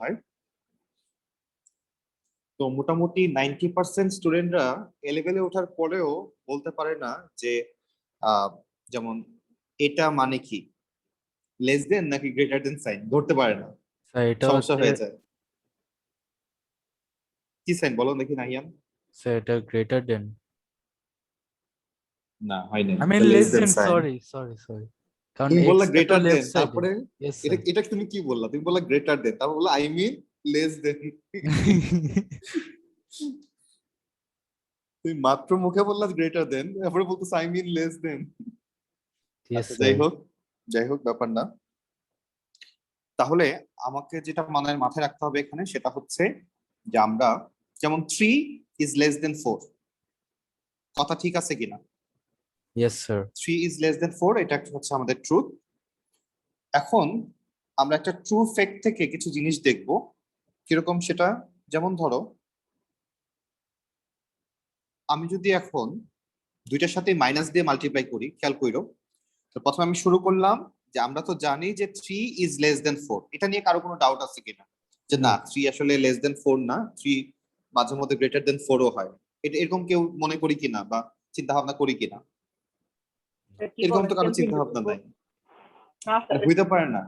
হয়। তো মোটামুটি 90% স্টুডেন্টরা এ লেভেলে ওঠার পরেও বলতে পারে না যে যেমন এটা মানে কি, লেস দেন নাকি গ্রেটার দেন সাইন ধরতে পারে না, স্যার এটা সমস্যা হচ্ছে, হয়ে যায়। কি সাইন বলো দেখি নাহিয়ান? স্যার এটা গ্রেটার দেন, না হয় না, আই মিন এটা লেস লেস দেন দেন, সাইন। সরি কারণ তুমি বললা এক্স টা তো গ্রেটার দেন, লেফট সাইডে। তারপরে ইয়েস এটা স্যার। এটা তুমি কি বললা? তুমি বললা গ্রেটার দেন, তারপর বললা আই মিন লেস দেন। তুমি মাত্র মুখে বললা গ্রেটার দেন, তারপরে বলতেছ I mean less than. Yes আচ্ছা স্যার। যাই হোক ব্যাপার না। তাহলে আমাকে যেটা মাথায় রাখতে হবে এখানে সেটা হচ্ছে যে আমরা যেমন 3 ইজ লেস দেন 4, কথা ঠিক আছে কিনা? Yes sir. 3 is less than 4, এটা হচ্ছে আমাদের ট্রুথ। এখন আমরা একটা ট্রু ফ্যাক্ট থেকে কিছু জিনিস দেখব, কিরকম সেটা। যেমন ধরো আমি যদি এখন দুইটার সাথে মাইনাস দিয়ে মাল্টিপ্লাই করি, খেয়াল করো। তো প্রথমে আমি শুরু করলাম যে আমরা তো জানি যে 3 ইজ লেস দেন 4, এটা নিয়ে কারো কোনো ডাউট আছে কিনা যে না 3 আসলে লেস দেন 4 না, 3 মাঝে মধ্যে গ্রেটার দেন 4ও হয়? এটা এরকম কেউ মনে করি কিনা বা চিন্তা ভাবনা করি কিনা? কি এরকম বলেন তো কারো কেন চিন্তা চিন্তা ভাবনা করবো? নাই। না স্যার, হইতে পারে না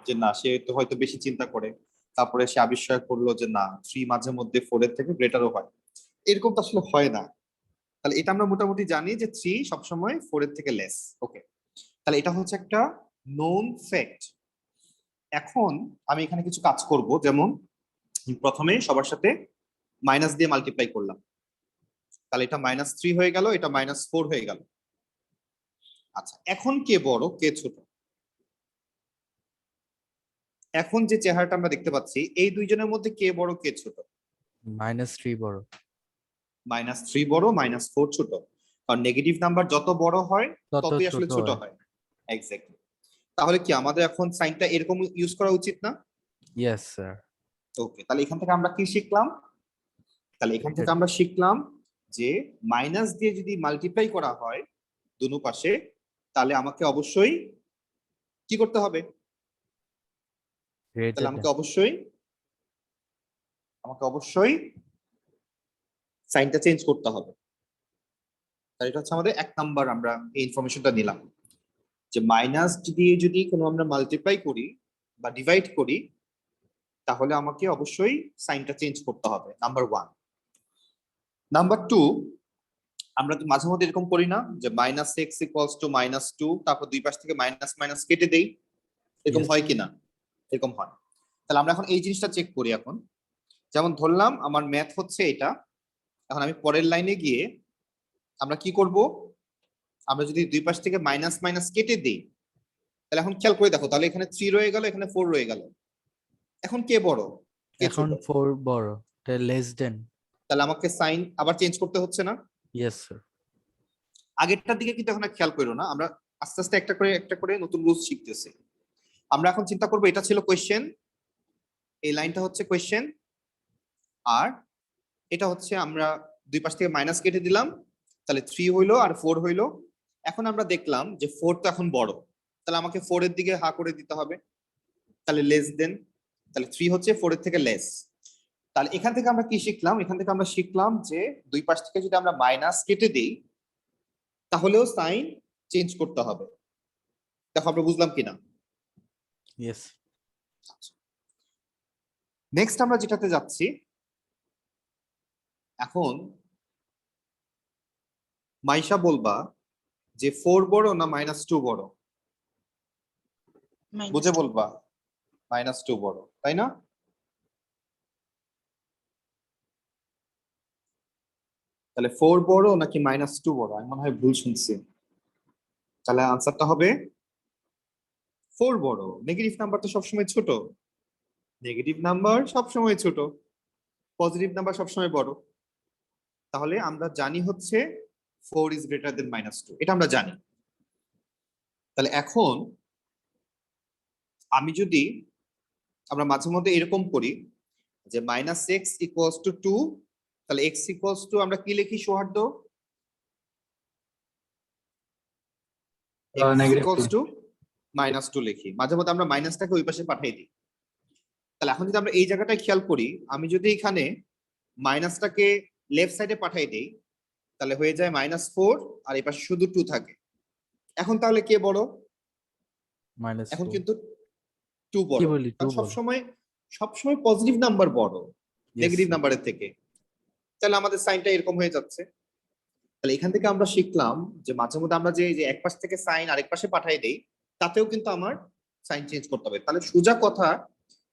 যে না সে তো হয়তো বেশি চিন্তা করে, তারপরে সে আবিষ্কার করলো যে না 3 মাঝে মধ্যে 4 এর থেকে গ্রেটারও হয়। এরকম তো আসলে হয় না। তাহলে এটা আমরা মোটামুটি জানি যে 3 সবসময় 4 এর থেকে লেস। ওকে, তাহলে এটা হচ্ছে একটা নোন ফ্যাক্ট। এখন আমি এখানে কিছু কাজ করব, যেমন প্রথমে সবার সাথে মাইনাস দিয়ে মাল্টিপ্লাই করলাম, তাহলে এটা -3 হয়ে গেল, এটা -4 হয়ে গেল। আচ্ছা, এখন কে বড় কে ছোট? এখন যে চেহারাটা আমরা দেখতে পাচ্ছি এই দুইজনের মধ্যে কে বড় কে ছোট? -3 বড়। -3 বড়, -4 ছোট। কারণ নেগেটিভ নাম্বার যত বড় হয় তত ততই আসলে ছোট ছোট হয়। হয়। এক্স্যাক্টলি। তাহলে কি আমাদের এখন সাইনটা এরকম ইউজ করা উচিত না? Yes sir. ওকে, তাহলে এখান থেকে আমরা কি শিখলাম? তাহলে এখান থেকে আমরা শিখলাম যে মাইনাস দিয়ে যদি মাল্টিপ্লাই করা হয় দুনো পাশে, তাহলে আমাকে অবশ্যই কি করতে হবে? তাহলে গ্রেটার দেন। আমাকে অবশ্যই সাইনটা চেঞ্জ করতে হবে। তাহলে এটা হচ্ছে আমাদের 1 নাম্বার, আমরা এই ইনফরমেশনটা নিলাম যে মাইনাস দিয়ে যদি কোনো আমরা মাল্টিপ্লাই করি বা ডিভাইড করি, তাহলে আমাকে অবশ্যই সাইনটা চেঞ্জ করতে হবে, নাম্বার 1। নাম্বার 2, আমরা তো মাঝে মধ্যে এরকম করি না যে -x = -2, তারপর দুই পাশ থেকে মাইনাস মাইনাস কেটে দেই? এরকম ইয়েস। হয় কিনা? এরকম হয়। তাহলে আমরা এখন এই জিনিসটা চেক করি। এখন যেমন ধরলাম আমার ম্যাথ হচ্ছে এটা, এখন আমি পরের লাইনে গিয়ে আমরা কি করব, আমরা যদি দুই পাশ থেকে মাইনাস মাইনাস কেটে দেই, তাহলে এখন খেয়াল করে দেখো, তাহলে এখানে 3 রয়ে গেল, এখানে 4 রয়ে গেল। এখন কে বড় কে এখন ছোট? 4 বড়, এটা লেস দেন। তাহলে আমাকে সাইন আবার চেঞ্জ করতে হচ্ছে না? Yes sir. আগেরটার দিকে কিন্তু এখন আর খেয়াল করো না, আমরা আস্তে আস্তে একটা করে নতুন রুলস শিখতেছি। আমরা এখন চিন্তা করবো এটা ছিল কোয়েশ্চেন, এই লাইনটা হচ্ছে কোয়েশ্চেন, আর এটা হচ্ছে আমরা দুই পাশ থেকে মাইনাস কেটে দিলাম, তাহলে 3 হইলো আর 4 হইলো। এখন আমরা দেখলাম যে 4 তো এখন বড়, তাহলে আমাকে 4 এর দিকে হা করে দিতে হবে, তাহলে লেস দেন, তাহলে 3 হচ্ছে 4 এর থেকে লেস। তাহলে এখান থেকে আমরা কি শিখলাম? এখান থেকে আমরা শিখলাম যে দুই পাশ থেকে যদি আমরা মাইনাস কেটে দিই তাহলেও সাইন চেঞ্জ করতে হবে। দেখো আমরা বুঝলাম কিনা? ইয়েস। নেক্সট আমরা যেটাতে যাচ্ছি, এখন মাইশা বলবা যে 4 বড় না -2 বড়? বুঝে বলবা -2 বড়, তাই না? তাহলে 4 বড় নাকি -2 বড়? আমি মনে হয় ভুল শুনছি। তাহলে আনসারটা হবে 4 বড়। নেগেটিভ নাম্বার তো সবসময় ছোট, নেগেটিভ নাম্বার সবসময় ছোট, পজিটিভ নাম্বার সবসময় বড়। তাহলে আমরা জানি হচ্ছে 4 ইজ গ্রেটার দেন -2, এটা আমরা জানি। তাহলে এখন আমি যদি আমরা মাঝে মধ্যে এরকম করি যে -x = 2, তাহলে x = আমরা কি লিখি সৌহার্দ্য? x negative 2। = -2 লিখি, মাঝে মধ্যে আমরা মাইনাসটাকে ওই পাশে পাঠিয়ে দিই। তাহলে এখন যদি আমরা এই জায়গাটায় খেয়াল করি, আমি যদি এখানে মাইনাসটাকে লেফট সাইডে পাঠাই দেই, তাহলে হয়ে যায় -4 আর এই পাশে শুধু 2 থাকে। এখন তাহলে কে বড়? মাইনাস এখন 4 কিন্তু 2 কি বড়, বলি 2 কারণ বল সবসময় পজিটিভ নাম্বার বড় Yes, নেগেটিভ sir. নাম্বারের থেকে। তাহলে আমাদের সাইনটা এরকম হয়ে যাচ্ছে। তাহলে এখান থেকে আমরা শিখলাম যে মাঝে মধ্যে আমরা যে এক পাশ থেকে সাইন আরেক পাশে পাঠাই দেই, তাতেও কিন্তু আমার সাইন চেঞ্জ করতে হবে। তাহলে সোজা কথা,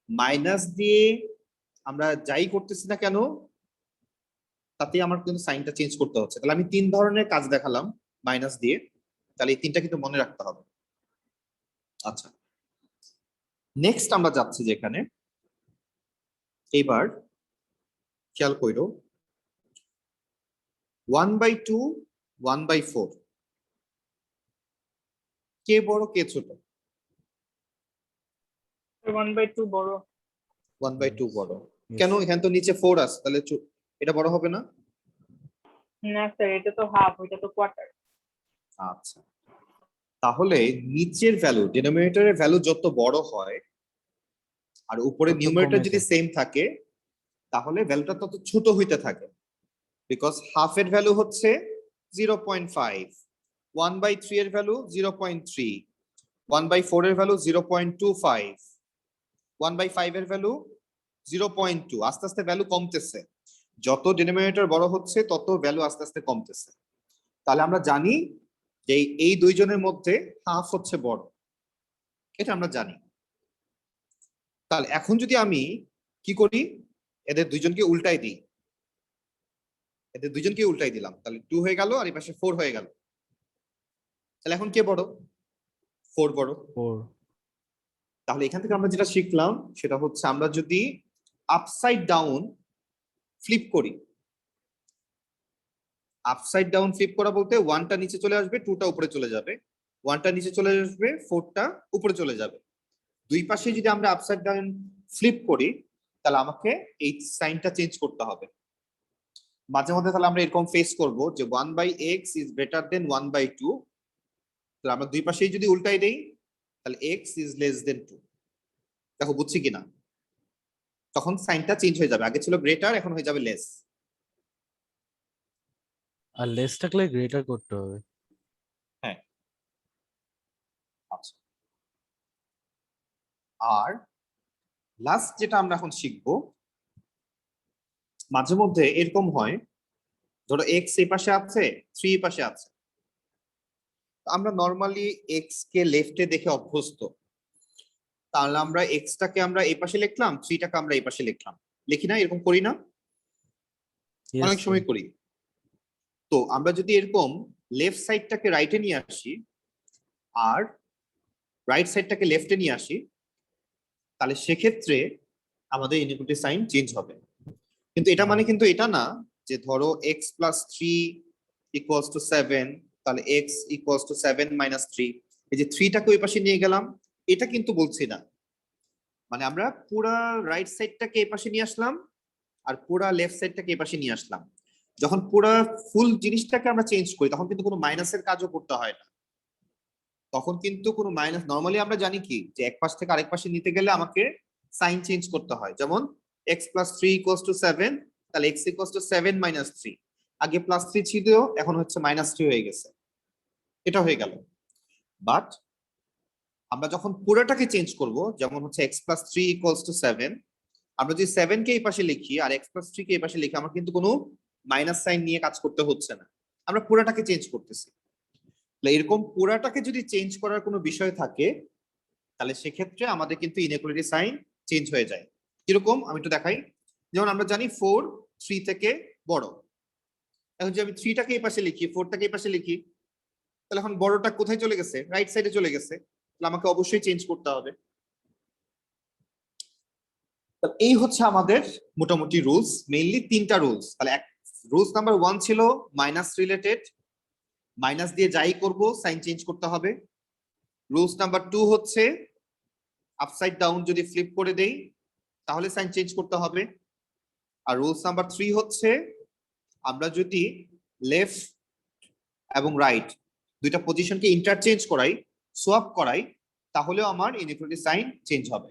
মাইনাস দিয়ে আমরা যাই করতেছি না কেন, তাতে আমার কিন্তু সাইনটা চেঞ্জ করতে হচ্ছে। তাহলে আমি 3 ধরনের কাজ দেখালাম মাইনাস দিয়ে, তাহলে এই 3টা কিন্তু মনে রাখতে হবে। আচ্ছা, নেক্সট আমরা যাচ্ছি যেখানে, এইবার খেয়াল কইরো 1/2 1/4 কে বড় কে ছোট? 1/2 বড়। 1/2 বড়। Yes. কেন? এখানে তো নিচে 4 আছে, তাহলে এটা বড় হবে না? না স্যার, এটা তো হাফ, ওইটা তো কোয়ার্টার। আচ্ছা, তাহলে নিচের ভ্যালু, ডিনোমিনেটরের ভ্যালু যত বড় হয় আর উপরে তত নিউমারেটর কমে যদি যায়। সেম থাকে, তাহলে ভ্যালুটা তত ছোট হইতে থাকে। বিকজ হাফের ভ্যালু হচ্ছে 0.5, 1/3 এর ভ্যালু 0.3, 1/4 এর ভ্যালু 0.25, 1/5 এর ভ্যালু 0.2। আস্তে আস্তে ভ্যালু কমতেছে, যত ডিনোমিনেটর বড় হচ্ছে তত ভ্যালু আস্তে আস্তে কমতেছে। তাহলে আমরা জানি যে এই দুইজনের মধ্যে হাফ হচ্ছে বড়, এটা আমরা জানি। তাহলে এখন যদি আমি কি করি, এদের দুইজনকে উল্টাই দিই, এদের দুইজনকে উল্টাই দিলাম, তাহলে 2 হয়ে গেল আর এই পাশে 4 হয়ে গেল। তাহলে এখন কে বড়? 4 বড়। 4 তাহলে এখান থেকে আমরা যেটা শিখলাম সেটা হচ্ছে, আমরা যদি আপসাইড ডাউন ফ্লিপ করি, আপসাইড ডাউন ফ্লিপ করা বলতে 1টা নিচে চলে আসবে, 2টা উপরে চলে যাবে, 1টা নিচে চলে আসবে, 4টা উপরে চলে যাবে। দুই পাশে যদি আমরা আপসাইড ডাউন ফ্লিপ করি, তাহলে আমাকে এই সাইনটা চেঞ্জ করতে হবে। মাঝে মধ্যে তাহলে আমরা এরকম ফেস করব যে 1/x ইজ গ্রেটার দেন 1/2। তাহলে আমরা দুই পাশেই যদি উল্টাই দেই, তাহলে x ইজ লেস দেন 2। দেখো বুঝছি কিনা? তখন সাইনটা চেঞ্জ হয়ে যাবে, আগে ছিল গ্রেটার, এখন হয়ে যাবে লেস। আর লেস থাকলে গ্রেটার করতে হবে। হ্যাঁ, আচ্ছা। আর লাস্ট যেটা আমরা এখন শিখবো, মাঝে মধ্যে এরকম হয়, ধরো এক্স এই পাশে আছে, 3 এই পাশে আছে। আমরা নর্মালি এক্স কে লেফটে দেখে অভ্যস্ত, তাহলে আমরা এক্সটাকে আমরা এই পাশে লিখলাম, 3টাকে আমরা এই পাশে লিখলাম, লিখি না? এরকম করি না? Yes, অনেক sir. সময় করি। তো আমরা যদি এরকম লেফট সাইডটাকে রাইটে নিয়ে আসি আর রাইট সাইডটাকে লেফটে নিয়ে আসি, তাহলে সেক্ষেত্রে আমাদের ইনইকুয়ালিটি সাইন চেঞ্জ হবে। কিন্তু এটা মানে কিন্তু এটা না যে ধরো x + 3 = 7, তাহলে x = 7 - 3, এই যে 3টাকে ওই পাশে নিয়ে গেলাম, এটা কিন্তু বলছি না। মানে আমরা পুরা রাইট সাইডটাকে এই পাশে নিয়ে আসলাম আর পুরা লেফট সাইডটাকে এই পাশে নিয়ে আসলাম। যখন পুরা ফুল জিনিসটাকে আমরা চেঞ্জ করি, তখন কিন্তু কোনো মাইনাসের কাজও করতে হয় না। তখন কিন্তু কোনো মাইনাস, নরমালি আমরা জানি কি যে এক পাশ থেকে আরেক পাশে নিতে গেলে আমাকে সাইন চেঞ্জ করতে হয়। যেমন x + 3 = 7, তাহলে x = 7 - 3, আগে +3 ছিল, এখন হচ্ছে -3 হয়ে গেছে, এটা হয়ে গেল। বাট আমরা যখন পুরোটাকে চেঞ্জ করব, যেমন হচ্ছে x + 3 = 7, আমরা যদি 7 কে এই পাশে লিখি আর x + 3 কে এই পাশে লিখি, আমার কিন্তু কোনো মাইনাস সাইন নিয়ে কাজ করতে হচ্ছে না, আমরা পুরোটাকে চেঞ্জ করতেছি। তাহলে এরকম পুরাটাকে যদি চেঞ্জ করার কোনো বিষয় থাকে, তাহলে সেক্ষেত্রে আমাদের কিন্তু ইনইকুয়ালিটি সাইন চেঞ্জ হয়ে যায়। কিরকম আমি একটু দেখাই। যেমন আমরা জানি 4 3 থেকে বড়। এখন যদি আমি 3টাকে এই পাশে লিখি, 4টাকে এই পাশে লিখি, তাহলে এখন বড়টা কোথায় চলে গেছে? রাইট সাইডে চলে গেছে, তাহলে আমাকে অবশ্যই চেঞ্জ করতে হবে। তাহলে এই হচ্ছে আমাদের মোটামুটি রুলস, মেইনলি 3টা রুলস। তাহলে রুলস নাম্বার 1 ছিল মাইনাস রিলেটেড, মাইনাস দিয়ে যাই করব সাইন চেঞ্জ করতে হবে। রুলস নাম্বার 2 হচ্ছে আপসাইড ডাউন যদি ফ্লিপ করে দেই তাহলে সাইন চেঞ্জ করতে হবে। আর রুলস নাম্বার 3 হচ্ছে আমরা যদি লেফট এবং রাইট দুইটা পজিশনকে ইন্টারচেঞ্জ করাই, সোয়াপ করাই, তাহলেও আমার ইনইকুয়ালিটি সাইন চেঞ্জ হবে।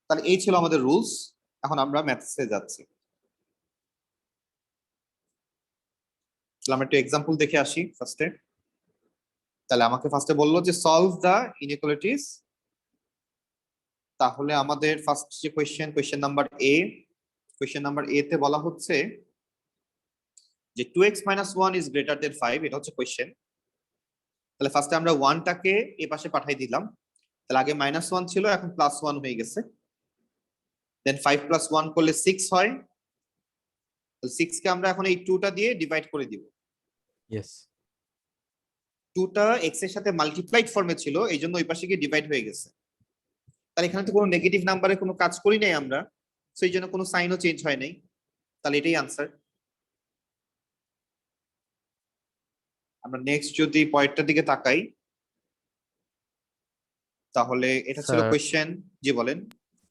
তাহলে এই ছিল আমাদের রুলস। এখন আমরা ম্যাথসে যাচ্ছি। তাহলে আমরা একটু এক্সাম্পল দেখে আসি ফার্স্টে। তাহলে আমাকে ফার্স্টে বললো যে সলভ দ্য ইনইকুয়ালিটিস। তাহলে আমাদের ফার্স্ট যে কোয়েশ্চেন নাম্বার এ তে বলা হচ্ছে যে 2x - 1 ইজ গ্রেটার দেন 5, এটা হচ্ছে কোয়েশ্চেন। তাহলে ফার্স্টে আমরা 1টাকে এই পাশে পাঠিয়ে দিলাম। তাহলে আগে -1 ছিল, এখন +1 হয়ে গেছে। দেন 5 + 1 করলে 6 হয়। তাহলে 6 কে আমরা এখন এই 2টা দিয়ে ডিভাইড করে দিব। ইয়েস 2টা x এর সাথে মাল্টিপ্লাইড ফর্মে ছিল, এই জন্য ওই পাশে গিয়ে ডিভাইড হয়ে গেছে। তাহলে এখানে তো কোনো নেগেটিভ নাম্বারে কোনো কাজ করি নাই আমরা, সেই জন্য কোনো সাইনও চেঞ্জ হয় নাই। তাহলে এটাই আনসার। আমরা নেক্সট যদি পয়েন্টটার দিকে তাকাই, তাহলে এটা ছিল স্যার কোয়েশ্চেন। জি বলেন।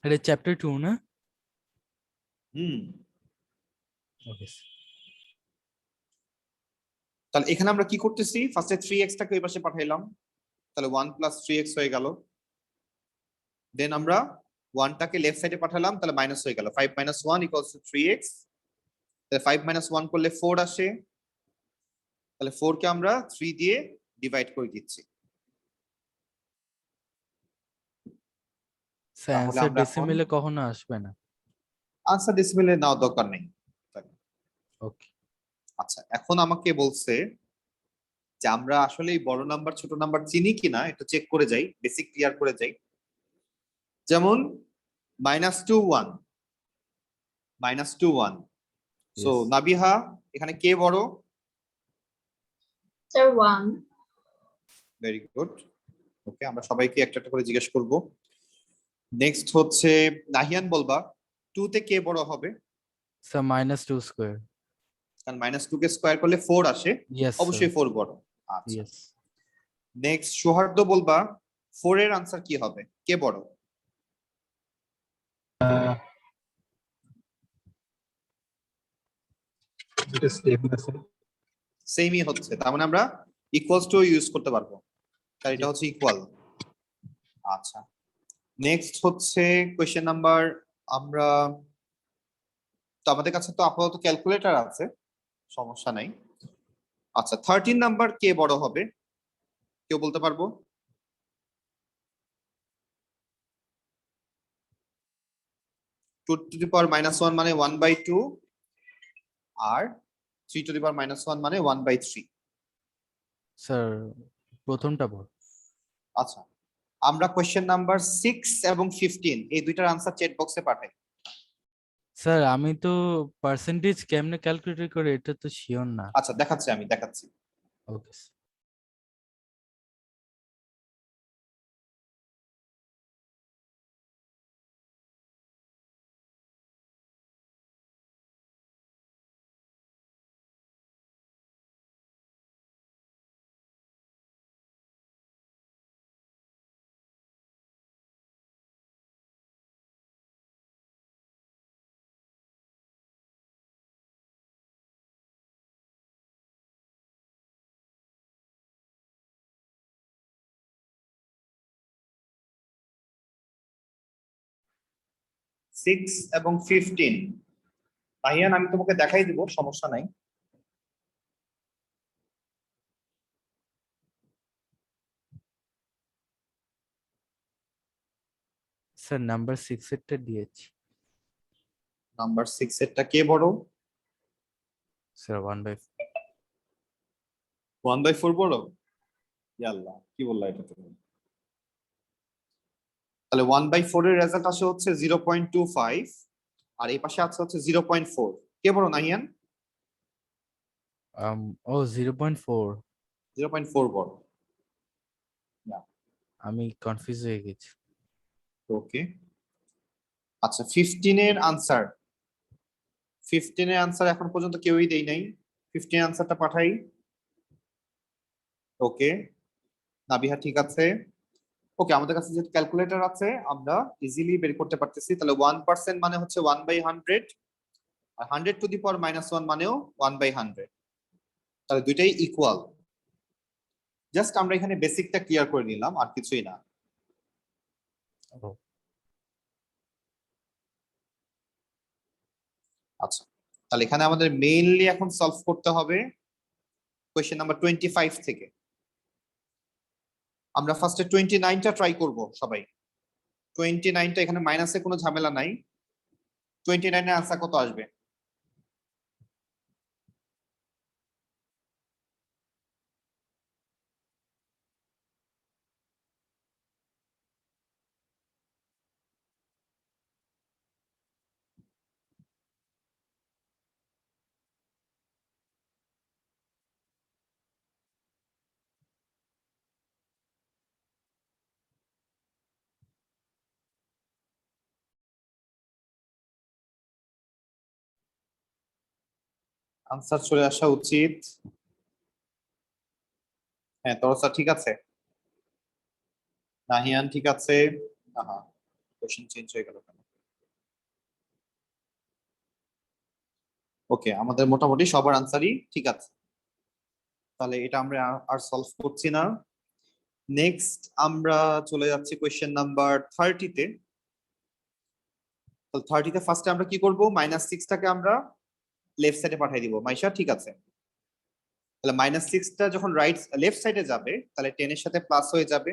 এটা চ্যাপ্টার 2 না? হুম। ওকে তাহলে এখানে আমরা কি করতেছি, ফার্স্টে 3x টাকে ওই পাশে পাঠাইলাম। তাহলে 1 + 3x হয়ে গেল। দেন আমরা 1টাকে লেফট সাইডে পাঠালাম, তাহলে মাইনাস হয়ে গেল। 5 - 1 = 3x। তাহলে 5 - 1 করলে 4 আসে। তাহলে 4 কে আমরা 3 দিয়ে ডিভাইড করে দিচ্ছি। স্যার তাহলে অ্যান্সার আমরা এখন ডেসিমেলে কখনো আসবে না। আনসার ডেসিমেলে নেওয়ার দরকার নেই। ওকে আচ্ছা, এখন আমাকে বলছে যে আমরা আসলে এই বড় নাম্বার ছোট নাম্বার চিনি কিনা একটু চেক করে যাই, বেসিক ক্লিয়ার করে যাই। যেমন -2 1, -2 1। So Yes. নাবিহা, এখানে কে বড়? Sir, 1. Very good. ওকে, আমরা সবাইকে একটা একটা করে জিজ্ঞেস করব। নেক্সট হচ্ছে নাহিয়ান, বলবা 2 তে কে বড় হবে? Sir -2 square. কারণ -2 কে স্কয়ার করলে 4 আসে, ইয়েস অবশ্যই 4 বড়। আচ্ছা, ইয়েস নেক্সট সৌহার্দ্য, বলবা 4 এর আনসার কি হবে, কে বড়? সেমই হচ্ছে, তার মানে আমরা ইকুয়ালস টু ইউজ করতে পারবো। তাই এটা হচ্ছে ইকুয়াল। আচ্ছা, নেক্সট হচ্ছে কোয়েশ্চেন নাম্বার, আমরা তো আমাদের কাছে তো আপাতত ক্যালকুলেটর আছে, সমস্যা নাই। আচ্ছা, 13 নাম্বার কে বড় হবে, কেউ বলতে পারবো? (2^-1) মানে 1/2, আর 3^-1 মানে 1/3। স্যার প্রথমটা বল। আচ্ছা, আমরা কোয়েশ্চেন নাম্বার 6 এবং 15 এই দুইটার আনসার চ্যাট বক্সে পাঠাই। স্যার আমি তো পার্সেন্টেজ কেমনে ক্যালকুলেট করে এটা তো শিওর না। আচ্ছা, আমি দেখাচ্ছি। ওকে সিক্স এবং 15, ভাইয়ান আমি তোমাকে দেখাই দিব, সমস্যা নাই। স্যার নাম্বার 6 এরটা দিয়েছি। নাম্বার 6 এরটা কে বড়? স্যার 1/4। 1/4 বড়? ইয়াল্লাহ, কি বললা এটা তুমি? তাহলে 1/4 এর রেজাল্ট আসে হচ্ছে 0.25, আর এই পাশে আছে হচ্ছে 0.4। কে বড় নাহিয়ান? ও 0.4। 0.4 বড়। আমি কনফিউজ হয়ে গেছি। ওকে, আচ্ছা 15 এর আনসার, 15 এর আনসার এখন পর্যন্ত কেউই দেই নাই। 15 এর আনসারটা পাঠাই। ওকে, নাবিহা ঠিক আছে। ওকে, আমাদের কাছে যেহেতু ক্যালকুলেটর আছে, আমরা ইজিলি বের করতে পারতেছি। তাহলে 1% মানে হচ্ছে 1/100, আর 100^-1 মানেও 1/100। তাহলে দুইটাই ইকুয়াল। জাস্ট আমরা এখানে বেসিকটা ক্লিয়ার করে নিলাম, আর কিছুই না। ও আচ্ছা, তাহলে এখানে আমাদের মেইনলি এখন সলভ করতে হবে কোয়েশ্চেন নাম্বার 25 থেকে। আমরা ফার্স্টে 29টা ট্রাই করব সবাই। 29টা এখানে মাইনাসে কোনো ঝামেলা নাই। 29 এর আনসার কত আসবে? আনসার চলে আসা উচিত। হ্যাঁ, তরসা ঠিক আছে, নাহিয়ান ঠিক আছে। আহা, কোশ্চেন চেঞ্জ হয়ে গেল কেন? ওকে, আমাদের মোটামুটি সবার আনসারই ঠিক আছে। তাহলে এটা আমরা আর সলভ করছি না। নেক্সট আমরা চলে যাচ্ছি কোয়েশ্চেন নাম্বার 30-তে। তো 30-তে ফার্স্টে আমরা কি করব? -6টাকে আমরা লেফট সাইডে পাঠিয়ে দিব। মাইশা ঠিক আছে? তাহলে -6টা যখন লেফট সাইডে যাবে তাহলে 10 এর সাথে প্লাস হয়ে যাবে।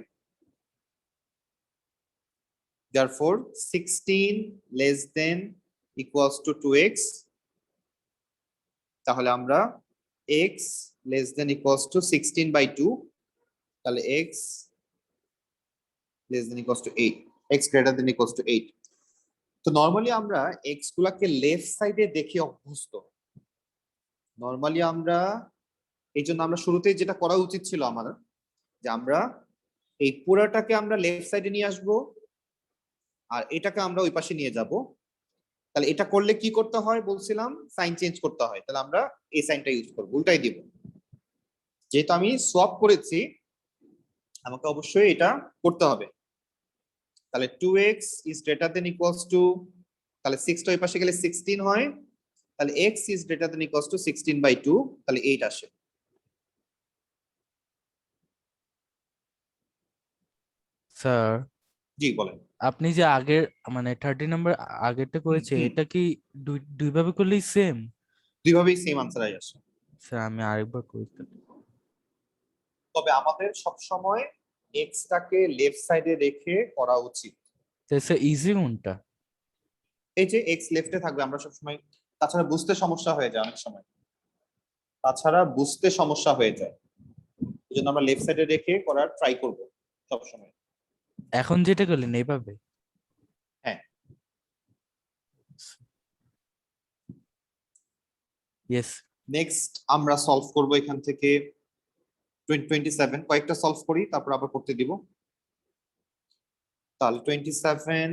therefore 16 less than equals to 2x। তাহলে আমরা x less than equals to 16/2, তাহলে x less than equals to 8, x greater than equals to 8। তো নরমালি আমরা x গুলাকে লেফট সাইডে দেখে অভ্যস্ত। নরমালি আমরা এই জন্য আমরা শুরুতেই যেটা করা উচিত ছিল আমাদের, যে আমরা এই পুরাটাকে আমরা লেফট সাইডে নিয়ে আসব আর এটাকে আমরা ওই পাশে নিয়ে যাব। তাহলে এটা করলে কি করতে হয় বলছিলাম? সাইন চেঞ্জ করতে হয়। তাহলে আমরা এই সাইনটা ইউজ করব, উল্টাই দিব। যেহেতু আমি সোয়াপ করেছি আমাকে অবশ্যই এটা করতে হবে। তাহলে 2x is greater than equals to, তাহলে 6টা ওই পাশে গেলে 16 হয়, তাহলে x is greater than equals to 16/2, তাহলে 8 আসে। স্যার, জি বলেন। আপনি যে আগের মানে 30 নাম্বার আগেরটা করেছে, হুম। এটা কি দুই ভাবে করলেই সেম? দুইভাবেই সেম আনসার আসে। স্যার আমি আরেকবার করি তাহলে। তবে আমাদের সব সময় x টাকে লেফট সাইডে রেখে করা উচিত। তো স্যার ইজি কোনটা? এই যে x লেফটে থাকবে আমরা সব সময়, তাছাড়া বুঝতে সমস্যা হয়ে যায় অনেক সময়, তাছাড়া বুঝতে সমস্যা হয়ে যায়। এই জন্য আমরা লেফট সাইডে রেখে করার ট্রাই করব সব সময়। এখন যেটা করলেন এইভাবে? হ্যাঁ। ইয়েস। নেক্সট আমরা সলভ করব এখান থেকে 27। কয়েকটা সলভ করি তারপর আবার করতে দিব। তাহলে 27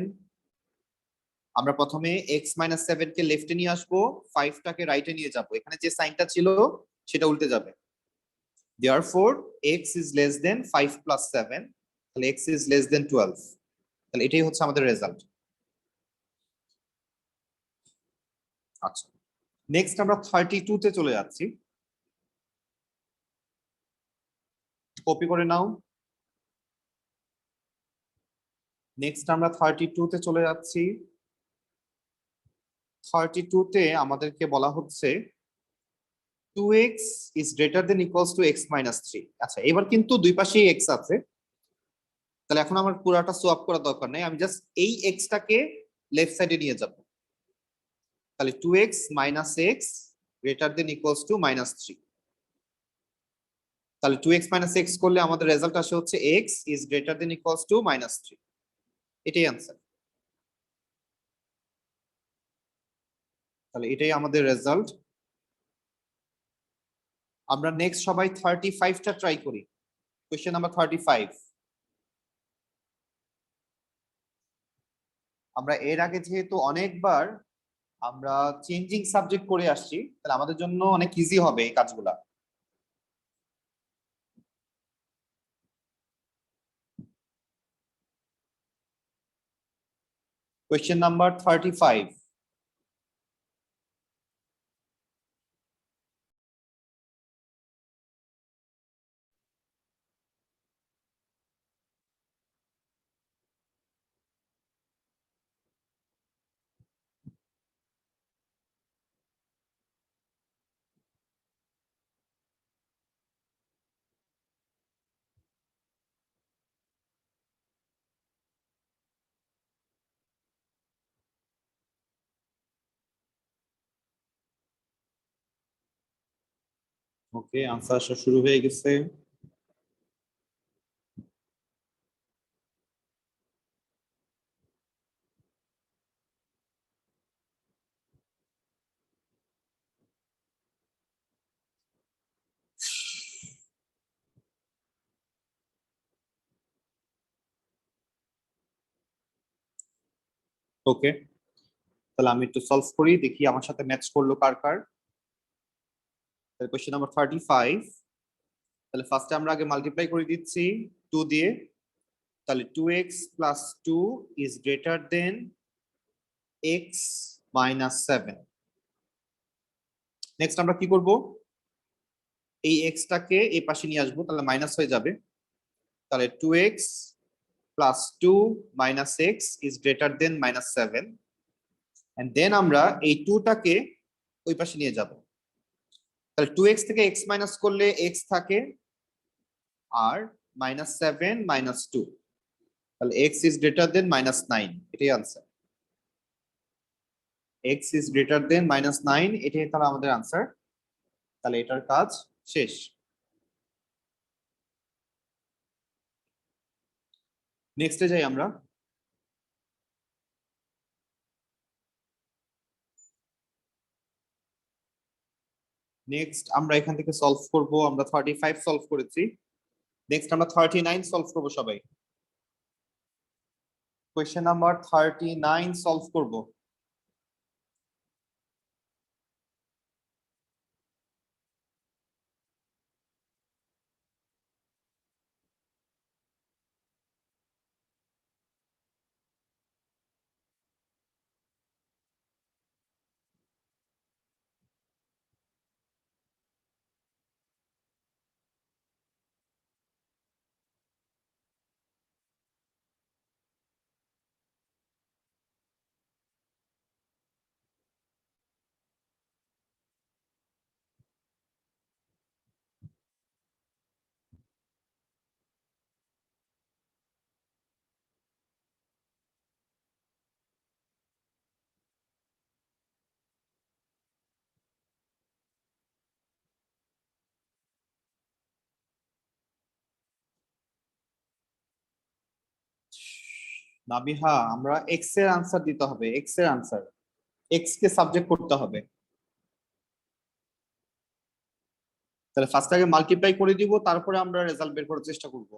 আমরা প্রথমে x - 7 কে লেফটে নিয়ে আসবো, 5টাকে রাইটে নিয়ে যাব। এখানে যে সাইনটা ছিল সেটা উল্টে যাবে। therefore x is less than 5 plus 7, তাহলে x is less than 12। তাহলে এটাই হচ্ছে আমাদের রেজাল্ট। আচ্ছা, নেক্সট আমরা 32 তে চলে যাচ্ছি। কপি করে নাও। নেক্সট আমরা 32 তে চলে যাচ্ছি। 32 তে আমাদেরকে বলা হচ্ছে 2x is greater than equals to x minus 3। আচ্ছা, এবার কিন্তু দুই পাশেই x আছে, তাহলে এখন আমার পুরাটা সোয়াপ করার দরকার নেই, আমি জাস্ট এই x টাকে লেফট সাইডে নিয়ে যাব। তাহলে 2x minus x greater than equals to -3। তাহলে 2x minus x করলে আমাদের রেজাল্ট আসে হচ্ছে x is greater than equals to -3। এটাই आंसर। তাহলে এটাই আমাদের রেজাল্ট। আমরা নেক্সট সবাই 35টা ট্রাই করি। Question number 35। আমরা এর আগে যেহেতু অনেকবার আমরা চেঞ্জিং সাবজেক্ট করে আসছি, তাহলে আমাদের জন্য অনেক ইজি হবে এই কাজগুলা। Question number 35। ওকে, আনসার আসা শুরু হয়ে গেছে। ওকে, তাহলে আমি একটু সলভ করি, দেখি আমার সাথে ম্যাচ করলো কার কার। তাহলে কোশ্চেন নাম্বার 35। তাহলে ফার্স্টে আমরা আগে মাল্টিপ্লাই করে দিচ্ছি 2 দিয়ে। তাহলে 2x plus 2 is greater then x minus 7। Next আমরা কি করব, এই x টাকে এই পাশে নিয়ে আসবো, তাহলে মাইনাস হয়ে যাবে। তাহলে 2x plus 2 minus x is greater than minus 7। And then আমরা এই 2 টাকে ওই পাশে নিয়ে যাব। তাহলে 2x থেকে x মাইনাস করলে x থাকে, আর মাইনাস 7 মাইনাস 2, তাহলে x is greater than minus 9। এটাই answer. x is greater than minus 9, এটাই তাহলে আমাদের আনসার। তাহলে এটার কাজ শেষ। নেক্সটে যাই আমরা। নেক্সট আমরা এখান থেকে সলভ করব, আমরা 35 সলভ করেছি। নেক্সট আমরা 39 সলভ করব সবাই। কোয়েশ্চেন নাম্বার 39 সলভ করব। নাবিহা, আমরা এক্স এর আনসার দিতে হবে, এক্স এর আনসার, এক্স কে সাবজেক্ট করতে হবে। তাহলে ফার্স্ট আগে মাল্টিপ্লাই করে দিব, তারপরে আমরা রেজাল্ট বের করার চেষ্টা করব।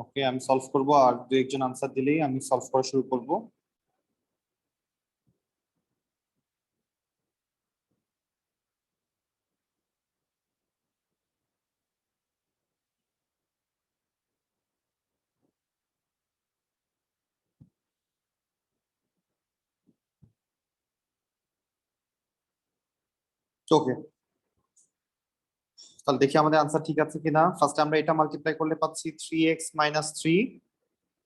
ওকে, আমি সলভ করব, আর দু একজন আনসার দিলেই আমি সলভ করা শুরু করব। ওকে, তাহলে দেখি আমাদের আনসার ঠিক আছে কিনা। ফার্স্ট আমরা এটা মাল্টিপ্লাই করলে পাচ্ছি 3x মাইনাস 3,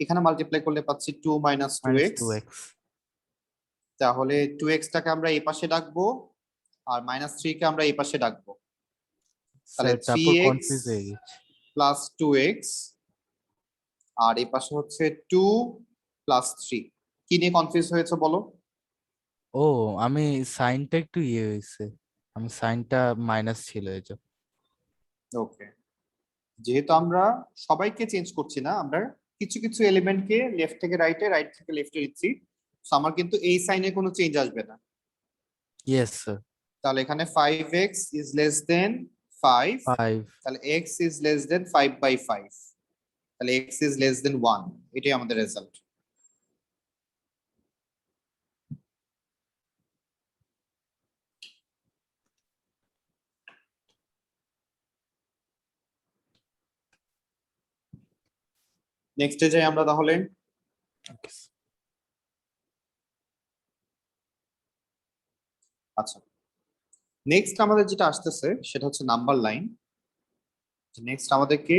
এখানে মাল্টিপ্লাই করলে পাচ্ছি 2 মাইনাস 2x। 2x। তাহলে 2x টাকে আমরা এই পাশে ডাকবো, আর মাইনাস 3 কে আমরা এই পাশে ডাকবো। তাহলে স্যার তারপর 3x কনফিউজ হয়ে গেছি। প্লাস 2x, আর এই পাশে হচ্ছে 2 প্লাস 3। কি নিয়ে কনফিউজ হয়েছে বলো? ও, আমি সাইনটা একটু ইয়ে হয়েছে, আমি সাইনটা মাইনাস ছিল এই যে। ওকে, যেহেতু আমরা সবাইকে চেঞ্জ করছি না, আমরা কিছু কিছু এলিমেন্টকে লেফট থেকে রাইটে, রাইট থেকে লেফটে দিচ্ছি, তো আমার কিন্তু এই সাইনে কোনো চেঞ্জ আসবে না। Yes sir. তাহলে এখানে 5x ইজ লেস দেন 5, 5। তাহলে x ইজ লেস দেন 5/5, তাহলে x ইজ লেস দেন 1, এটাই আমাদের রেজাল্ট। নেক্সটে যাই আমরা তাহলে। আচ্ছা, নেক্সট আমাদের যেটা আসতেছে সেটা হচ্ছে নাম্বার লাইন। নেক্সট আমাদেরকে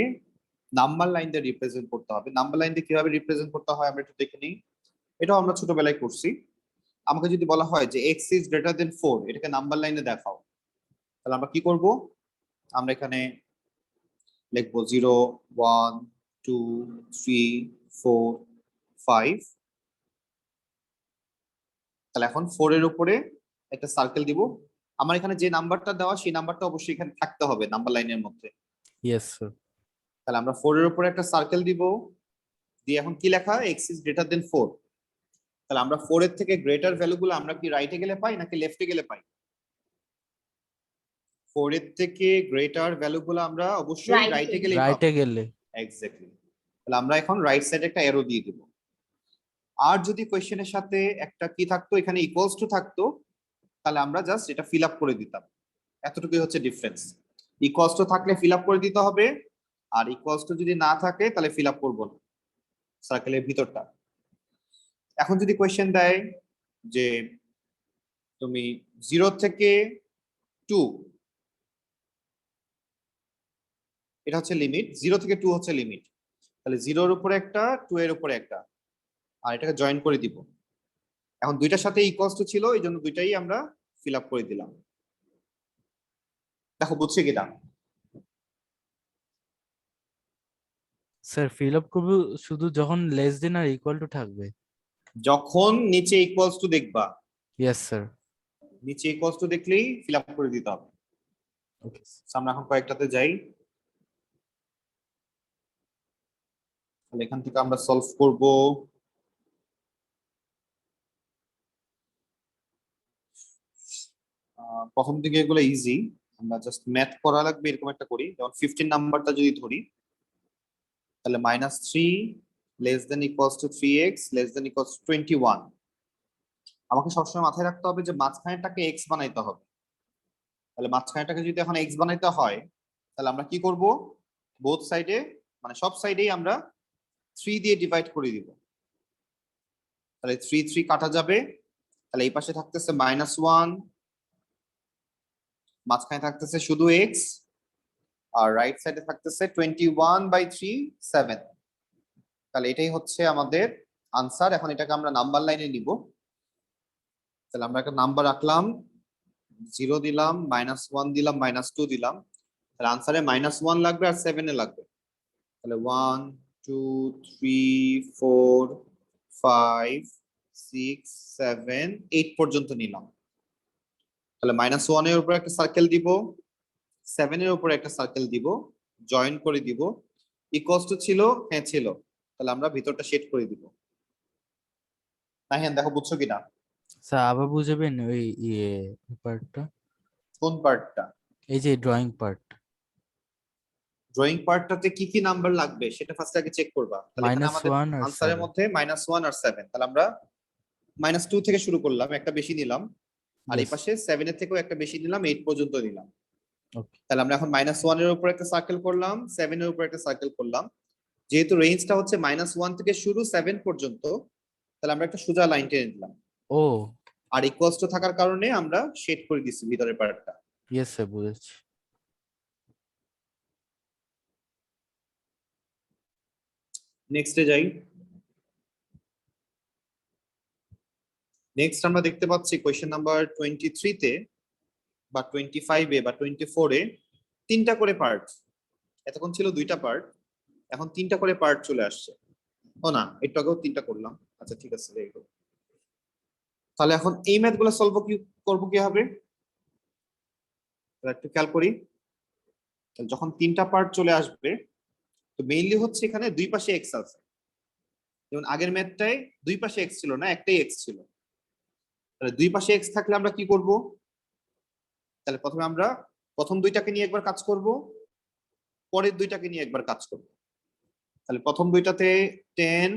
নাম্বার লাইন দিয়ে রিপ্রেজেন্ট করতে হবে। নাম্বার লাইন দিয়ে কিভাবে রিপ্রেজেন্ট করতে হয় আমরা একটু দেখে নিই। এটাও আমরা ছোটবেলায় করছি। আমাকে যদি বলা হয় যে x ইজ গ্রেটার দেন 4, এটাকে নাম্বার লাইনে দেখাও, তাহলে আমরা কি করব? আমরা এখানে লিখবো 0 1 2 3 4 5। তাহলে এখন 4 এর উপরে একটা সার্কেল দিব। আমার এখানে যে নাম্বারটা দেওয়া সেই নাম্বারটা অবশ্যই এখানে থাকতে হবে নাম্বার লাইনের মধ্যে। Yes sir. তাহলে আমরা 4 এর উপরে একটা সার্কেল দিব, দিয়ে এখন কি লেখা x ইজ গ্রেটার দেন 4। তাহলে আমরা 4 এর থেকে গ্রেটার ভ্যালুগুলো আমরা কি রাইটে গেলে পাই নাকি লেফটে গেলে পাই? 4 এর থেকে গ্রেটার ভ্যালুগুলো আমরা অবশ্যই Right এ রাইটে গেলে। গেলেই পাবো। রাইটে গেলে। এক্স্যাক্টলি। তাহলে আমরা এখন রাইট সাইডে একটা অ্যারো দিয়ে দিব। আর যদি কোশ্চেনের সাথে একটা কি থাকতো, এখানে ইকুয়ালস টু থাকতো, তাহলে আমরা জাস্ট এটা ফিল আপ করে দিতাম। এতটুকুই হচ্ছে ডিফারেন্স। ইকুয়ালস টু থাকলে ফিল আপ করে দিতে হবে, আর ইকুয়ালস টু যদি না থাকে তাহলে ফিল আপ করবো না সার্কেলের ভিতরটা। এখন যদি কোয়েশ্চেন দেয় যে তুমি 0 থেকে 2, এটা হচ্ছে লিমিট, 0 থেকে 2 হচ্ছে লিমিট, তাহলে 0 এর উপরে একটা 2 এর উপরে একটা, আর এটাকে জয়েন করে দিব। এখন দুইটার সাথে ইকুয়ালস টু ছিল, এই জন্য দুইটাই আমরা ফিল আপ করে দিলাম। দেখো বুঝছে কিনা? স্যার ফিল আপ করবো শুধু যখন less than or equal to থাকবে। যখন নিচে ইকুয়ালস টু দেখবা, ইয়েস স্যার। নিচে ইকুয়ালস টু দেখলেই ফিল আপ করে দিতে হবে। ওকে। So, আমরা এখন কয়েকটাতে যাই, তাহলে এখান থেকে আমরা সলভ করব। প্রথম দিকে এগুলো ইজি, আমরা জাস্ট ম্যাথ করা লাগবে এরকম একটা করি। যেমন 15 নাম্বারটা যদি ধরি, তাহলে -3 less than equals to 3x less than equals to 21। আমাকে সবসময় মাথায় রাখতে হবে যে মাঝখানেরটাকে x বানাইতে হবে। তাহলে মাঝখানেরটাকে যদি এখন x বানাইতে হয়, তাহলে আমরা কি করব? বোথ সাইডে, মানে সব সাইডেই আমরা 3 দিয়ে ডিভাইড করে দিব। তাহলে 3 3 কাটা যাবে, তাহলে এই পাশে থাকতেছে -1, মাঝখানে থাকতেছে শুধু x, আর রাইট সাইডে থাকতেছে 21/3 7। তাহলে এটাই হচ্ছে আমাদের আনসার। এখন এটাকে আমরা নাম্বার লাইনে নিব। তাহলে আমরা একটা নাম্বার রাখলাম, 0 দিলাম, -1 দিলাম, -2 দিলাম। তাহলে আনসারে -1 লাগবে আর 7 এ লাগবে। তাহলে 1 2 3 4 5 6 7 8 পর্যন্ত নিলাম। তাহলে -1 এর উপর একটা সার্কেল দিব, 7 এর উপর একটা সার্কেল দিব, জয়েন করে দিব। ইকুয়ালস টু ছিল, হ্যাঁ ছিল, তাহলে আমরা ভিতরটা শেড করে দিব। হ্যাঁ দেখো বুঝছো কিনা? স্যার আবার বুঝাবেন ওই পার্টটা, কোন পার্টটা? এই যে ড্রয়িং পার্ট। ড্রয়িং পার্টটাতে কি কি নাম্বার লাগবে সেটা ফার্স্ট আগে চেক করবা। তাহলে এখানে আমাদের -1 আর আনসারের 7। মধ্যে -1 আর 7, তাহলে আমরা -2 থেকে শুরু করলাম, একটা বেশি নিলাম, আর এই ইয়েস। পাশে 7 এর থেকেও একটা বেশি নিলাম, 8 পর্যন্ত নিলাম। ওকে। তাহলে আমরা এখন -1 এর উপর একটা সার্কেল করলাম, 7 এর উপর একটা সার্কেল করলাম। যেহেতু রেঞ্জটা হচ্ছে -1 থেকে শুরু 7 পর্যন্ত, তাহলে আমরা একটা সোজা লাইন টেনে দিলাম। ও আর ইকুয়ালস টু থাকার কারণে আমরা শেড করে দিচ্ছি ভিতরের পার্টটা। ইয়েস স্যার বুঝেছি। নেক্সটে যাই। নেক্সট আমরা দেখতে পাচ্ছি কোয়েশ্চেন নাম্বার 23 তে বা 25 এ বা 24 এ 3টা করে পার্ট। এতক্ষণ ছিল 2টা পার্ট, এখন 3টা করে পার্ট চলে আসছে। ও না, একটু আগেও 3টা করলাম। আচ্ছা ঠিক আছে, ভেরি গুড। তাহলে এখন এই ম্যাথগুলো সলভ করবো কি হবে? একটু খেয়াল করি। যখন 3টা পার্ট চলে আসবে, তো মেইনলি হচ্ছে এখানে দুই পাশে এক্স আছে। যেমন আগের ম্যাথটায় দুই পাশে এক্স ছিল না, একটাই এক্স ছিল। তাহলে দুই পাশে এক্স থাকলে আমরা কি করব? তাহলে প্রথমে আমরা প্রথম দুইটাকে নিয়ে একবার কাজ করব, পরের দুইটাকে নিয়ে একবার কাজ করব। তাহলে প্রথম দুইটাতে 10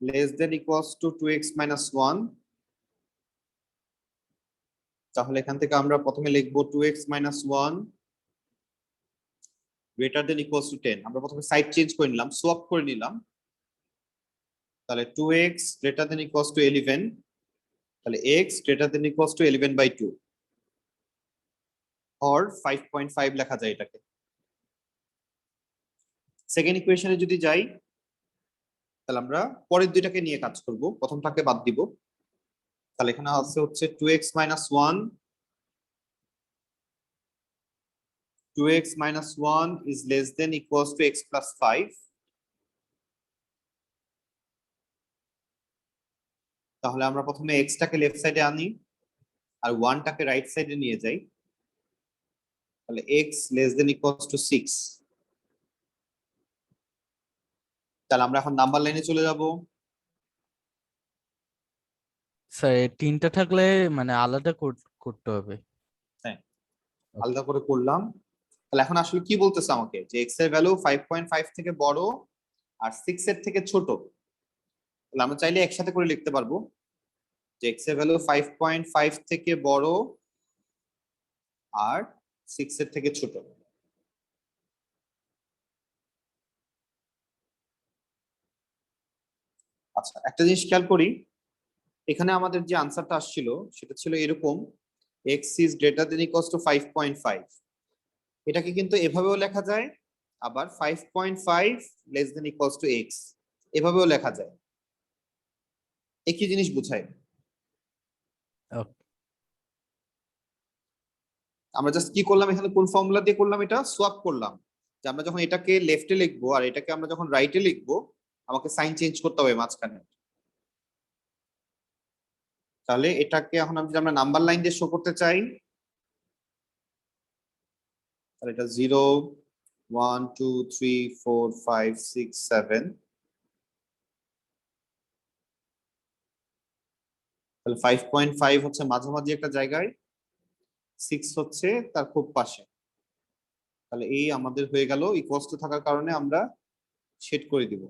less than equals to 2x - 1। তাহলে এখান থেকে আমরা প্রথমে লিখবো 2x - 1 greater than equals to 10। আমরা প্রথমে সাইড চেঞ্জ করে নিলাম, সোয়াপ করে নিলাম। তাহলে 2x greater than equals to 11, তাহলে x greater than equals to 11/2 or 5.5 লেখা যায় এটাকে। সেকেন্ড ইকুয়েশনে যদি যাই, তাহলে আমরা পরের দুইটাকে নিয়ে কাজ করব, প্রথমটাকে বাদ দিব। তাহলে এখানে আছে হচ্ছে 2x minus 1, 2x minus 1 is less than equals to x plus 5. তাহলে আমরা প্রথমে x টাকে লেফট সাইডে আনি আর 1 টাকে রাইট সাইডে নিয়ে যাই। তাহলে x less than equals to 6. তাহলে আমরা এখন নাম্বার লাইনে চলে যাব। স্যার এই তিনটা থাকলে মানে আলাদা করতে হবে। হ্যাঁ, আলাদা করে করলাম। তাহলে এখন আসলে কি বলতেছে আমাকে, যে x এর ভ্যালু 5.5 থেকে বড় আর 6 এর থেকে ছোট। তাহলে আমরা চাইলে একসাথে করে লিখতে পারবো যে x এর ভ্যালু 5.5 থেকে বড় আর 6 এর থেকে ছোট। আচ্ছা, একটা জিনিস খেয়াল করি, এখানে আমাদের যে আনসারটা আসছিল সেটা ছিল এরকম, x is greater than equals to 5.5। এটাকে কিন্তু এভাবেও লেখা যায়, আবার 5.5 less than equals to x এভাবেও লেখা যায়। একই জিনিস বোঝায়। Okay. আমরা জাস্ট কি করলাম, এখানে কোন ফর্মুলা দিয়ে করলাম, এটা সোয়াপ করলাম, যে আমরা যখন এটাকে লেফটে লিখবো আর এটাকে আমরা যখন রাইটে লিখবো আমাকে সাইন চেঞ্জ করতে হবে মাঝখানে। তাহলে এটাকে এখন যদি আমরা নাম্বার লাইন দিয়ে শো করতে চাই, তাহলে এটা 0 1 2 3 4 5 6 7। তাহলে 5.5 হচ্ছে মাঝামাঝি একটা জায়গায়, 6 হচ্ছে তার খুব পাশে। তাহলে এই আমাদের হয়ে গেল, ইকুয়ালস টু থাকার কারণে আমরা শেড করে দিব।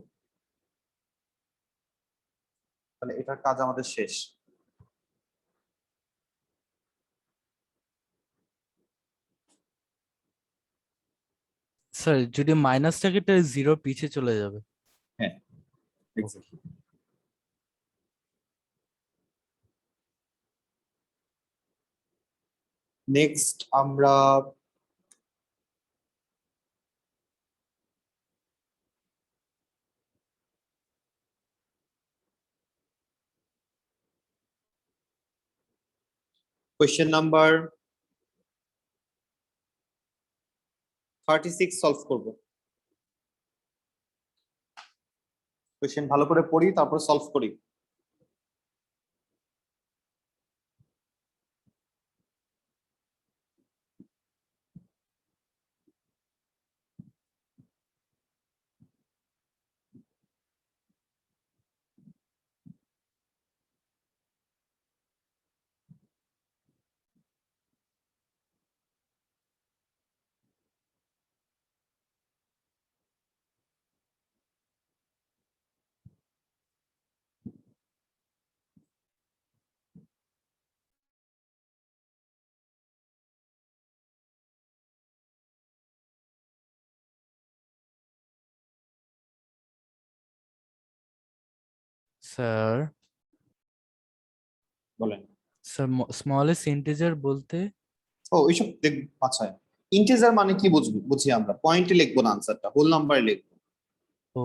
তাহলে এটার কাজ আমাদের শেষ। স্যার যদি মাইনাস থাকে তাহলে জিরো পিছে চলে যাবে। হ্যাঁ, এক্স্যাক্টলি। নেক্সট আমরা কোয়েশ্চেন নাম্বার 36 সলভ করব। কোয়েশ্চেন ভালো করে পড়ি তারপর সলভ করি। স্যার বলেন। স্যার স্মলেস্ট ইন্টিজার বলতে? ও ওইসব দেখ। আচ্ছা, ইন্টিজার মানে কি বুঝি আমরা পয়েন্টে লিখবো না, আনসারটা হোল নাম্বারে লিখবো। ও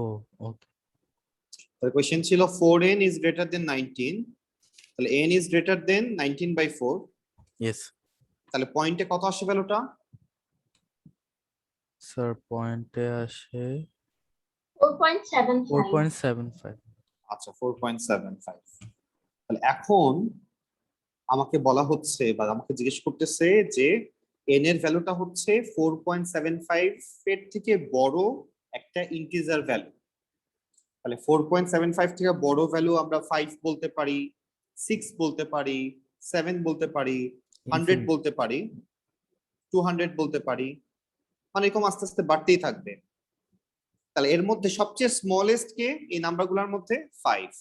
ওকে। তাহলে কোয়েশ্চেন ছিল 4n is greater than 19, তাহলে n is greater than 19/4। Yes তাহলে পয়েন্টে কত আসে ভ্যালুটা? স্যার পয়েন্টে আসে 4.75 4.75। আচ্ছা, 4.75। তাহলে এখন আমাকে বলা হচ্ছে বা আমাকে জিজ্ঞেস করতেছে যে n এর ভ্যালুটা হচ্ছে 4.75 এর থেকে বড় একটা ইন্টিজার ভ্যালু। তাহলে 4.75 থেকে বড় ভ্যালু আমরা 5 বলতে পারি, 6 বলতে পারি, 7 বলতে পারি, 100 বলতে পারি, 200 বলতে পারি, মানে এরকম আস্তে আস্তে বাড়তেই থাকবে। তাহলে এর মধ্যে সবচেয়ে স্মলেস্ট কে এই নাম্বারগুলোর মধ্যে 5।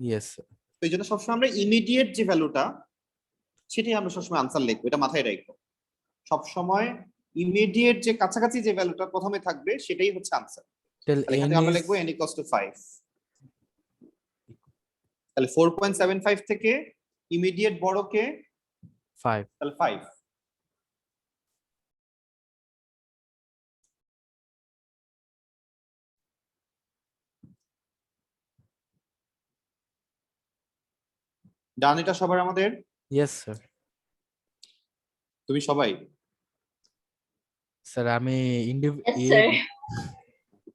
Yes sir. তো এই জন্য সবসময় আমরা ইমিডিয়েট যে ভ্যালুটা সেটাই আমরা সবসময় আনসার লিখবো, এটা মাথায় রাখবো। সবসময় ইমিডিয়েট যে কাছাকাছি যে ভ্যালুটা প্রথমে থাকবে সেটাই হচ্ছে আনসার। তাহলে তাহলে এখানে n আমরা is লিখবো n equals to 5। তাহলে 4.75 থেকে ইমিডিয়েট বড় কে? 5। তাহলে 5। ডান এটা সবার আমাদের? Yes sir. তুমি সবাই? স্যার আমি Yes, sir.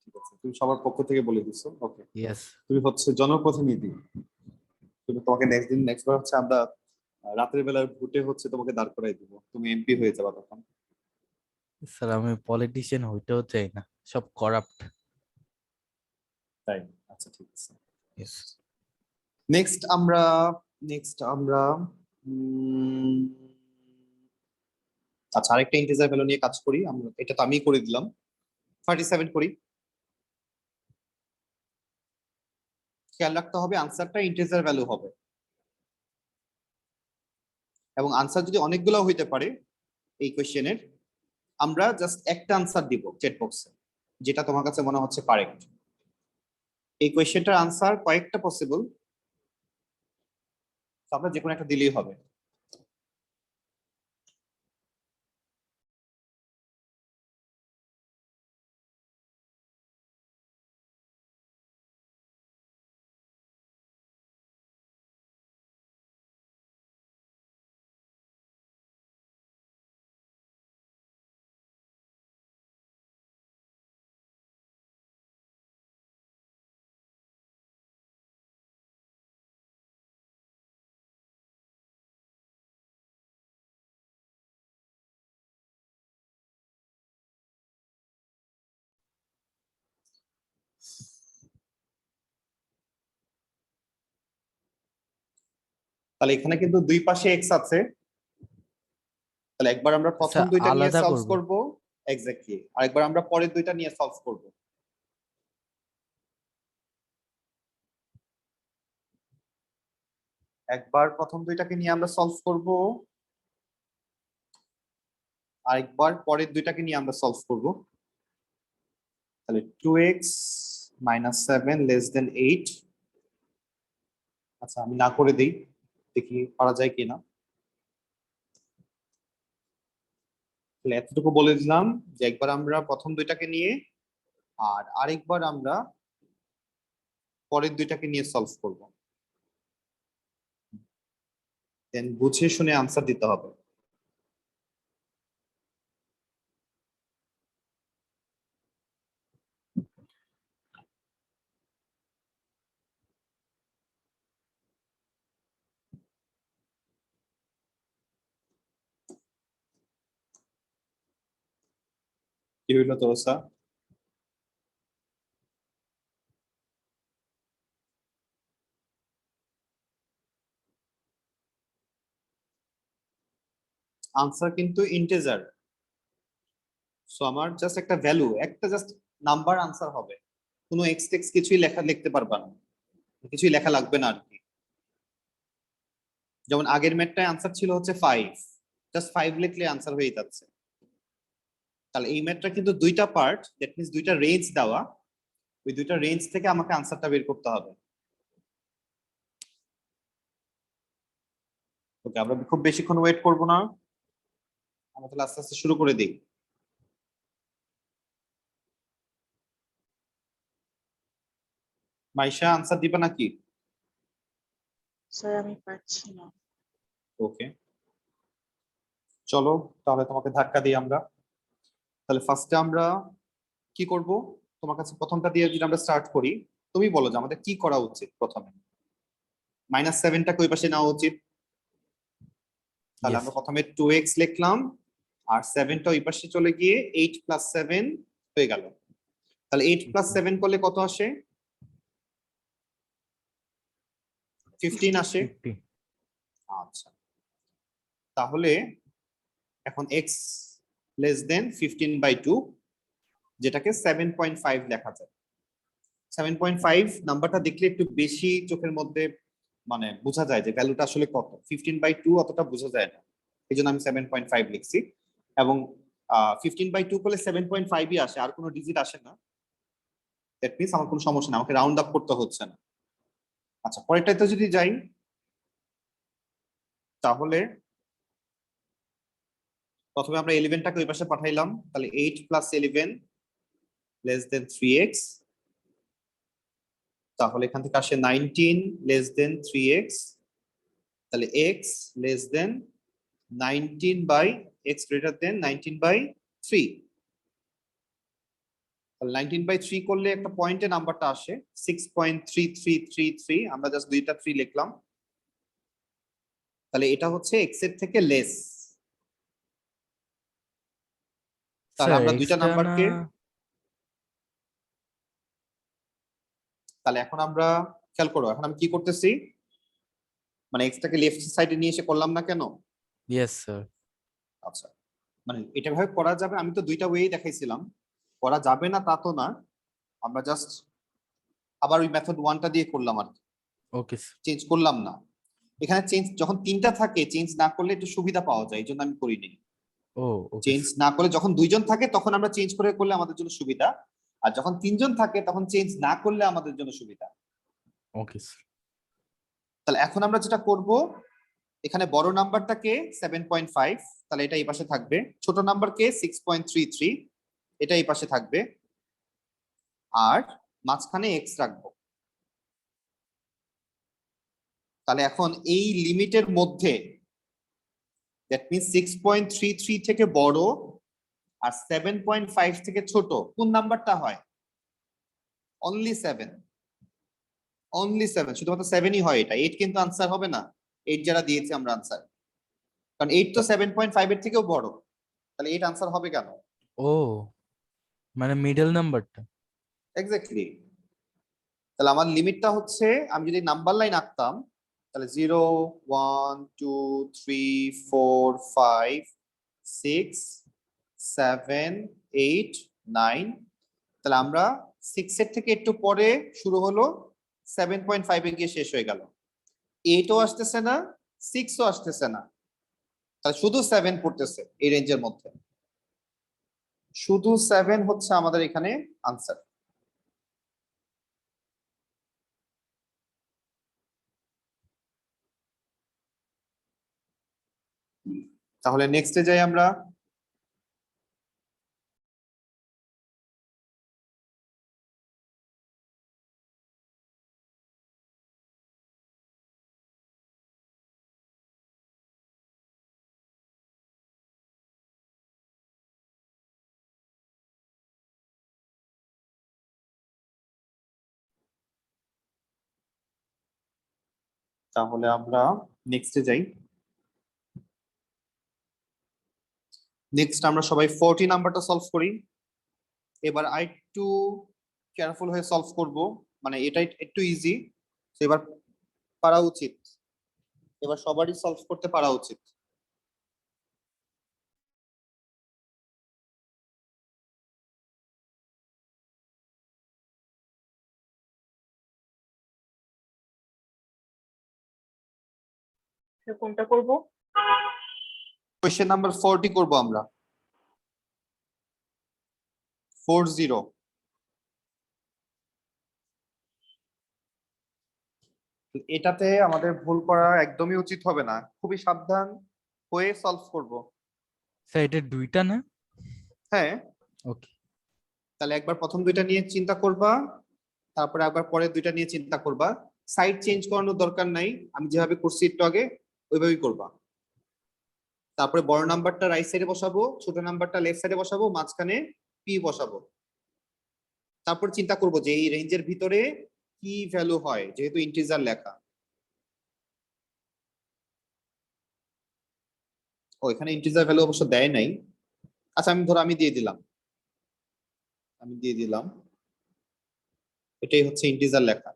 ঠিক আছে, তুমি সবার পক্ষ থেকে বলে দিছো। ওকে, ইয়েস তুমি হচ্ছে জনপ্রতিনিধি। তুমি তোমাকে নেক্সট বার হচ্ছে আমরা রাতের বেলার ভোটে হচ্ছে তোমাকে দাঁড় করাই দিব, তুমি এমপি হয়ে যাবা তখন। স্যার, আমি পলিটিশিয়ান হইতেও চাই না, সব করাপ্ট। তাই? আচ্ছা ঠিক আছে। ইয়েস। নেক্সট আমরা উম, আচ্ছা আরেকটা ইন্টিজার ভ্যালু নিয়ে কাজ করি আমরা, এটা তো আমি করে দিলাম। 37 করি। খেয়াল রাখতে হবে আনসারটা ইন্টিজার ভ্যালু হবে, এবং আনসার যদি অনেকগুলো হইতে পারে এই কোশ্চেনের, আমরা জাস্ট একটা আনসার দিব চ্যাট বক্সে, যেটা তোমার কাছে মনে হচ্ছে কারেক্ট। এই কোয়েশ্চেনটার আনসার কয়েকটা পসিবল, আমরা যে কোনো একটা দিলেই হবে। তাহলে এখানে কিন্তু দুই পাশে এক্স আছে, তাহলে একবার আমরা প্রথম স্যার দুইটা নিয়ে আলাদা সলভ করব। করব, এক্স্যাক্টলি, আরেকবার আমরা পরের দুইটা নিয়ে সলভ করব। একবার প্রথম দুইটাকে নিয়ে আমরা সলভ করব, আরেকবার পরের দুইটাকে নিয়ে আমরা সলভ করব। তাহলে 2x - 7 < 8। আচ্ছা আমি না করে দিই, দেখি পারা যায় কিনা। তাহলে এতটুকু বলে দিলাম যে একবার আমরা প্রথম দুইটাকে নিয়ে আর আরেকবার আমরা পরের দুইটাকে নিয়ে সলভ করব, দেন বুঝে শুনে আনসার দিতে হবে। কি হইলো তোরসা? আনসার কিন্তু ইন্টিজার, সো আমার জাস্ট একটা ভ্যালু, একটা জাস্ট নাম্বার আনসার হবে, কোনো এক্স টেক্স কিছুই লিখতে পারবা না, কিছুই লেখা লাগবে না আর কি। যেমন আগের ম্যাথটায় আনসার ছিল হচ্ছে 5, জাস্ট 5 লিখলে আনসার হয়ে যাচ্ছে। তাহলে এই ম্যাথটা কিন্তু দুইটা পার্ট, দ্যাট মিন্স দুইটা রেঞ্জ দেওয়া, ওই দুইটা রেঞ্জ থেকে আমাকে আনসারটা বের করতে হবে। ওকে, আমরা খুব বেশিক্ষণ ওয়েট করব না, আমরা তাহলে আস্তে আস্তে শুরু করে দিই। মাইশা আনসার দিবা নাকি? স্যার আমি পারছি না। ওকে, চলো তাহলে তোমাকে ধাক্কা দিই আমরা। তাহলে ফার্স্টে আমরা কি করব, তোমার কাছে প্রথমটা দিয়ে যদি আমরা স্টার্ট করি, তুমি বলো যে আমাদের কি করা উচিত প্রথমে। -7টাকে ওই পাশে নেওয়া উচিত, তাহলে ইয়েস। আমরা প্রথমে 2x লিখলাম, আর 7টা ওই পাশে চলে গিয়ে 8 + 7 হয়ে গেল। তাহলে 8 + 7 করলে কত আসে? 15 আসে। 50। আচ্ছা, তাহলে এখন x < 15/2, যেটাকে 7.5 লেখা যায়। 7.5 নাম্বারটা দেখলে একটু বেশি চোখের মধ্যে মানে বোঝা যায় যে ভ্যালুটা আসলে কত। 15/2 অতটা বোঝা যায় না, এই জন্য আমি 7.5 লিখছি। এবং 15/2 করলে 7.5ই আসে, আর কোনো ডিজিট আসে না। দ্যাট মিন্স আমার কোনো সমস্যা না, আমাকে রাউন্ড আপ করতে হচ্ছে না। আচ্ছা পরেরটাতে যদি যাই, তাহলে প্রথমে আমরা 11টাকে ওই পাশে পাঠাইলাম, তাহলে 8 + 11 < 3x। তাহলে এখান থেকে আসে 19 < 3x। তাহলে x less than 19/x greater than 19/3। তাহলে 19/3 করলে একটা পয়েন্টে নাম্বারটা আসে 6.3333। আমরা জাস্ট দুইটা 3 লিখলাম। তাহলে এটা হচ্ছে x এর থেকে লেস। তাহলে স্যার আমরা দুইটা এক্সটা না নাম্বারকে, তাহলে এখন আমরা খেয়াল করো, এখন আমি কি করতেছি, মানে এক্সটাকে লেফট সাইডে নিয়ে এসে করলাম না কেন? Yes sir. আচ্ছা, মানে এটা ভাবে করা যাবে, আমি তো দুইটা ওয়েই দেখাইছিলাম, করা যাবে না তা তো না, আমরা জাস্ট আবার ওই মেথড 1টা দিয়ে করলাম আর ওকে স্যার। চেঞ্জ করলাম না। এখানে চেঞ্জ যখন 3টা থাকে চেঞ্জ না করলে একটু সুবিধা পাওয়া যায়, এই জন্য আমি করিনি। ও ওকে চেঞ্জ না করে যখন 2জন থাকে তখন আমরা চেঞ্জ করে করলে আমাদের জন্য সুবিধা, আর যখন 3জন থাকে তখন চেঞ্জ না করলে আমাদের জন্য সুবিধা। Okay sir. তাহলে এখন আমরা যেটা করব, এখানে বড় নাম্বারটাকে 7.5, তাহলে এটা এই পাশে থাকবে, ছোট নাম্বারকে 6.33, এটা এই পাশে থাকবে, আর মাঝখানে x রাখবো। তাহলে এখন এই লিমিটের মধ্যে, দ্যাট মিন্স 6.33 থেকে বড় আর 7.5 থেকে ছোট কোন নাম্বারটা হয়? অনলি 7, অনলি 7, শুধুমাত্র 7ই হয়। এটা 8 কিন্তু আনসার হবে না, 8 যারা দিয়েছে আমরা আনসার, কারণ 8 তো 7.5 এর থেকেও বড়, তাহলে 8 আনসার হবে কেন? ও মানে মিডল নাম্বারটা। এক্স্যাক্টলি। তাহলে আমার লিমিটটা হচ্ছে, আমি যদি নাম্বার লাইন আঁকতাম, তাহলে 0 1 2 3 4 5 6 7 8 9, তাহলে আমরা 6 এর থেকে একটু পরে শুরু হলো, 7.5 এ গিয়ে শেষ হয়ে গেল, 8ও আসতেছে না 6ও আসতেছে না, তাহলে শুধু 7 পড়তেছে এই রেঞ্জের মধ্যে, শুধু 7 হচ্ছে আমাদের এখানে আনসার। তাহলে নেক্সটে যাই আমরা। তাহলে আমরা নেক্সটে যাই। নেক্সট আমরা সবাই 40 নাম্বারটা সলভ করি। এবার আরেকটু কেয়ারফুল হয়ে সলভ করব, মানে এটা একটু ইজি, তো এবার পারা উচিত, এবার সবারই সলভ করতে পারা উচিত। কোনটা করব? কোয়েশ্চেন নাম্বার 40 করব আমরা, 40। এটাতে আমাদের ভুল করা একদমই উচিত হবে না, খুবই সাবধান হয়ে সলভ করব। স্যার এটা দুইটা না? হ্যাঁ, ওকে। তাহলে একবার প্রথম দুইটা নিয়ে চিন্তা করবা, তারপরে একবার পরের দুইটা নিয়ে চিন্তা করবা, সাইড চেঞ্জ করানোর দরকার নাই, আমি যেভাবে করছি একটু আগে ওইভাবেই করবা। তারপরে বড় নাম্বারটা রাইট সাইডে বসাবো, ছোট নাম্বারটা লেফট সাইডে বসাবো, মাঝখানে পি বসাবো। তারপর চিন্তা করব যে এই রেঞ্জের ভিতরে কি ভ্যালু হয়, যেহেতু ইন্টিজার লেখা। ও এখানে ইন্টিজার ভ্যালু অবশ্য দেয় নাই, আচ্ছা আমি ধরো আমি দিয়ে দিলাম, এটাই হচ্ছে ইন্টিজার লেখা।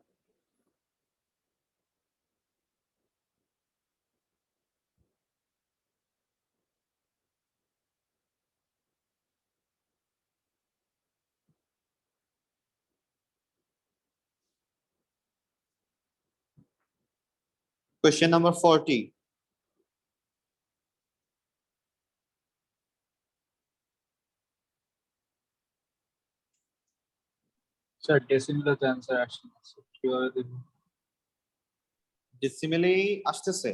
Question number 40. স্যার ডেসিমেলের অ্যান্সার আসছে না, স্যার কিভাবে দেব? ডেসিমেলে আসতেছে?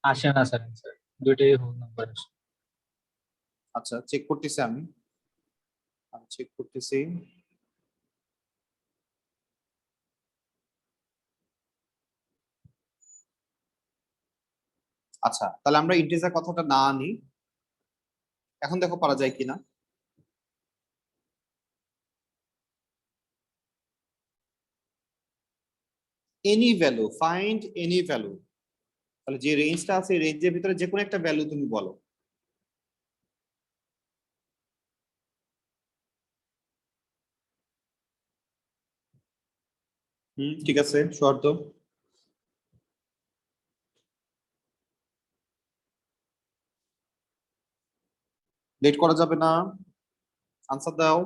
আসে না স্যার অ্যান্সার, দুইটাই হোল নাম্বার আসে। আচ্ছা চেক করতেছি আমি চেক করতেছি। আচ্ছা, তাহলে আমরা ইন্টিজার কথাটা না আনি। এখন দেখো পারা যায় কিনা। Any value, find any value. তাহলে যে রেঞ্জটা আছে রেঞ্জের ভিতরে যে কোনো একটা ভ্যালু তুমি বলো। ঠিক আছে, শর্ত। লেট করা যাবে না, আনসার দাও।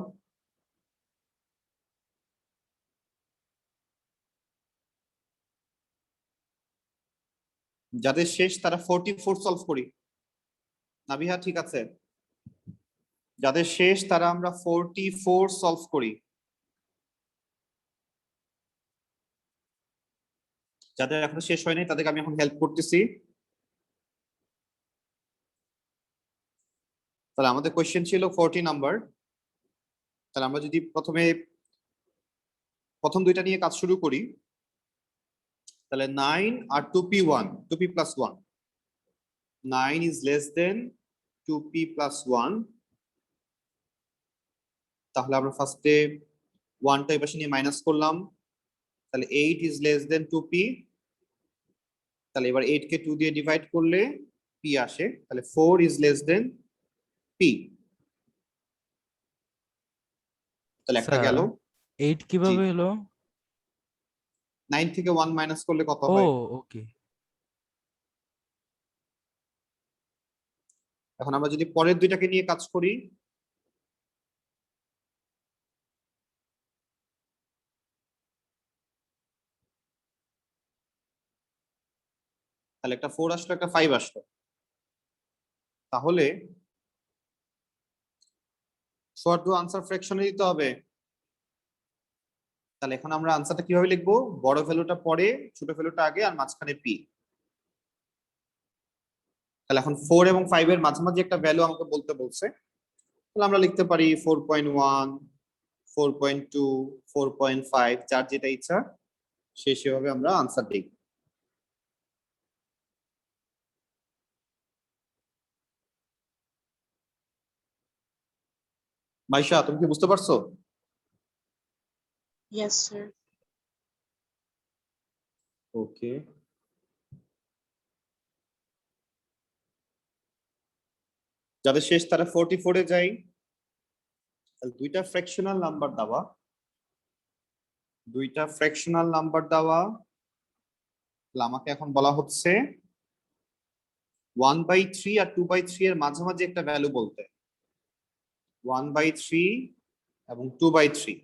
যাদের শেষ তারা 44 সলভ করি। নাবিহা ঠিক আছে, যাদের শেষ তারা আমরা 44 সলভ করি। যাদের এখনো শেষ হয় নাই তাদেরকে আমি এখন হেল্প করতেছি। তাহলে আমাদের কোয়েশ্চেন ছিল 40 নাম্বার। তাহলে আমরা যদি প্রথম দুইটা নিয়ে কাজ শুরু করি, তাহলে 9 আর 2p1, 2p plus 1, 9 is less than 2p plus 1। তাহলে আমরা ফার্স্টে 1টা এই পাশে নিয়ে মাইনাস করলাম, তাহলে 8 is less than 2p। তাহলে এবার 8 কে 2 দিয়ে ডিভাইড করলে p আসে, তাহলে 4 is less than p। তাহলে একটা স্যার গেল। 8 কিভাবে হলো? 9 থেকে 1 মাইনাস করলে কত ও হয়? ওকে। এখন আমরা যদি পরের দুইটাকে নিয়ে কাজ করি, তাহলে একটা 4 আসলো, একটা 5 আসলো। তাহলে শর্ট আনসার ফ্র্যাকশনে দিতে হবে। তাহলে এখন আমরা আনসারটা কিভাবে লিখবো? বড় ভ্যালুটা পরে, ছোট ভ্যালুটা আগে, আর মাঝখানে পি। তাহলে এখন 4 এবং 5 এর মাঝামাঝি একটা ভ্যালু আমাকে বলতে বলছে। তাহলে আমরা লিখতে পারি 4.1, 4.2, 4.5, যার যেটা ইচ্ছা সে সেভাবে আমরা আনসার দিই। মাইশা, তুমি কি বুঝতে পারছো? Yes, sir. ওকে, যাদের শেষ তারা 44 এ যাই। তাহলে দুইটা ফ্র্যাকশনাল নাম্বার দেওয়া, দুইটা ফ্র্যাকশনাল নাম্বার দেওয়া। তাহলে আমাকে এখন বলা হচ্ছে 1/3 আর 2/3 এর মাঝামাঝি একটা ভ্যালু বলতে। 1/3 এবং 2/3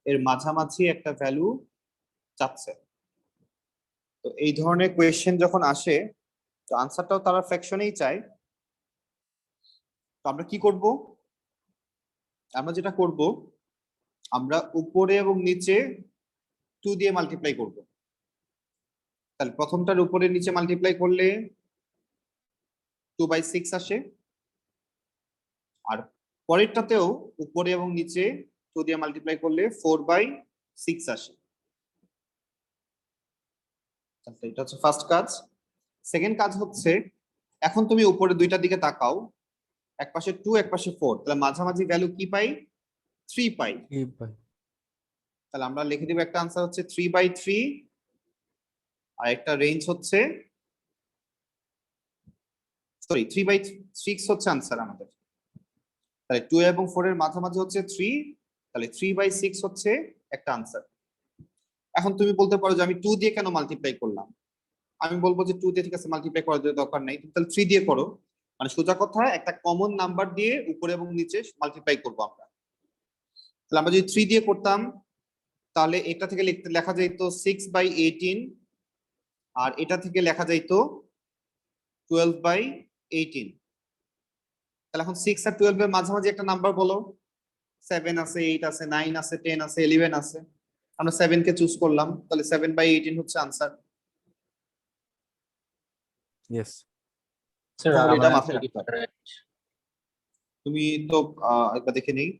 এর মাঝামাঝি একটা ভ্যালু চাচ্ছে। তো এই ধরনের কোয়েশ্চেন যখন আসে, তো আনসারটাও তারা ফ্র্যাকশনেই চায়। তো আমরা কি করব? আমরা যেটা করব, আমরা উপরে এবং নিচে 2 দিয়ে মাল্টিপ্লাই করব। তাহলে প্রথমটার উপরে নিচে মাল্টিপ্লাই করলে 2/6 আসে, আর পরেরটাতেও উপরে এবং নিচে 2 দিয়ে মাল্টিপ্লাই করলে 4/6 আসে। এটা হচ্ছে ফার্স্ট কাজ। সেকেন্ড কাজ হচ্ছে, এখন তুমি উপরে দুইটার দিকে তাকাও, এক পাশে 2, এক পাশে 4, তাহলে মাঝামাঝি ভ্যালু কি পাই? 3 পাই। কি ভাই? তাহলে আমরা লিখে দিব একটা আনসার হচ্ছে 3/3, আর একটা রেঞ্জ হচ্ছে, সরি 3/6 হচ্ছে আনসার আমাদের। তাহলে 2 এবং 4 এর মাঝামাঝি হচ্ছে 3, তাহলে 3/6 হচ্ছে একটা আনসার। এখন তুমি বলতে পারো যে আমি 2 দিয়ে কেন মাল্টিপ্লাই করলাম? আমি বলবো যে 2 দিয়ে ঠিক আছে, মাল্টিপ্লাই করার দরকার নেই, তুমি তাহলে 3 দিয়ে করো। মানে সোজা কথা, একটা কমন নাম্বার দিয়ে উপরে এবং নিচে মাল্টিপ্লাই করবো আমরা। তাহলে আমরা যদি 3 দিয়ে করতাম, তাহলে এটা থেকে লেখা যাইতো 6/18, আর এটা থেকে লেখা যাইতো 12/18। তাহলে এখন 6 আর 12 এর মাঝামাঝি একটা নাম্বার বলো। 7 আছে, 8 আছে, 9 আছে, 10 আছে, 11 আছে। আমরা 7 কে চুজ করলাম, তাহলে 7/18 হচ্ছে আনসার। ইয়েস। স্যার তাহলে এটা আমার মাথায় answer কি রাখতে হবে। correct? তুমি তো একবার দেখে নেই।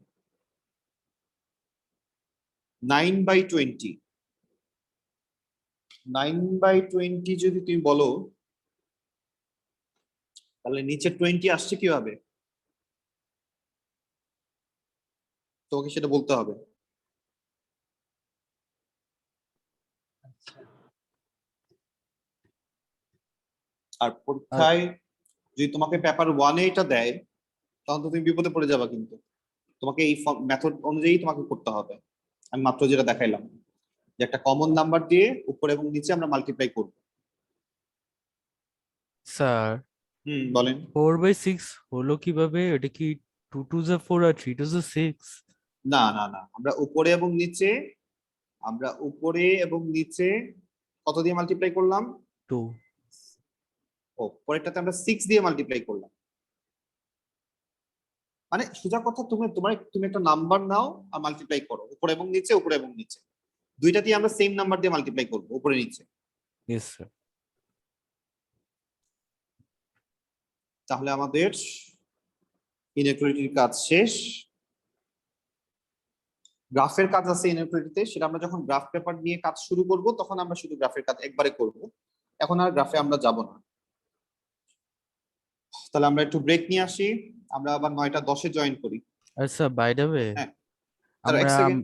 9/20, 9/20 যদি তুমি বলো তাহলে নিচে 20 আসছে কিভাবে? তোমাকে সেটা বলতে হবে। আচ্ছা আর পরীক্ষায় যদি তোমাকে পেপার 1-এ এটা দেয় তখন তো তুমি বিপদে পড়ে যাবা, কিন্তু তোমাকে এই মেথড অনুযায়ী তোমাকে করতে হবে। আমি মাত্র যেটা দেখাইলাম যে একটা কমন নাম্বার দিয়ে উপরে এবং নিচে আমরা মাল্টিপ্লাই করব। স্যার বলেন। 4/6 হলো কিভাবে? এটা কি 2 2 যা 4 আর 3 2 যা 6? না না না, আমরা উপরে এবং নিচে কত দিয়ে মাল্টিপ্লাই করলাম? 2। ও, পরেরটাতে আমরা 6 দিয়ে মাল্টিপ্লাই করলাম। মানে সোজা কথা, তুমি একটা নাম্বার নাও আর মাল্টিপ্লাই করো উপরে এবং নিচে, দুইটা দিয়ে আমরা সেম নাম্বার দিয়ে মাল্টিপ্লাই করবো উপরে নিচে। Yes sir. তাহলে আমাদের ইনইকুয়ালিটির কাজ শেষ। গ্রাফের কাজ আছে ইনইকুয়ালিটিতে, সেটা আমরা যখন গ্রাফ পেপার নিয়ে কাজ শুরু করব তখন আমরা শুধু গ্রাফের কাজ একবারে করব, এখন আর গ্রাফে আমরা যাব না। তাহলে আমরা একটু ব্রেক নিয়ে আসি, আমরা আবার 9টা 10-এ জয়েন করি। আচ্ছা বাই দ্য ওয়ে হ্যাঁ, এক আমরা সেকেন্ড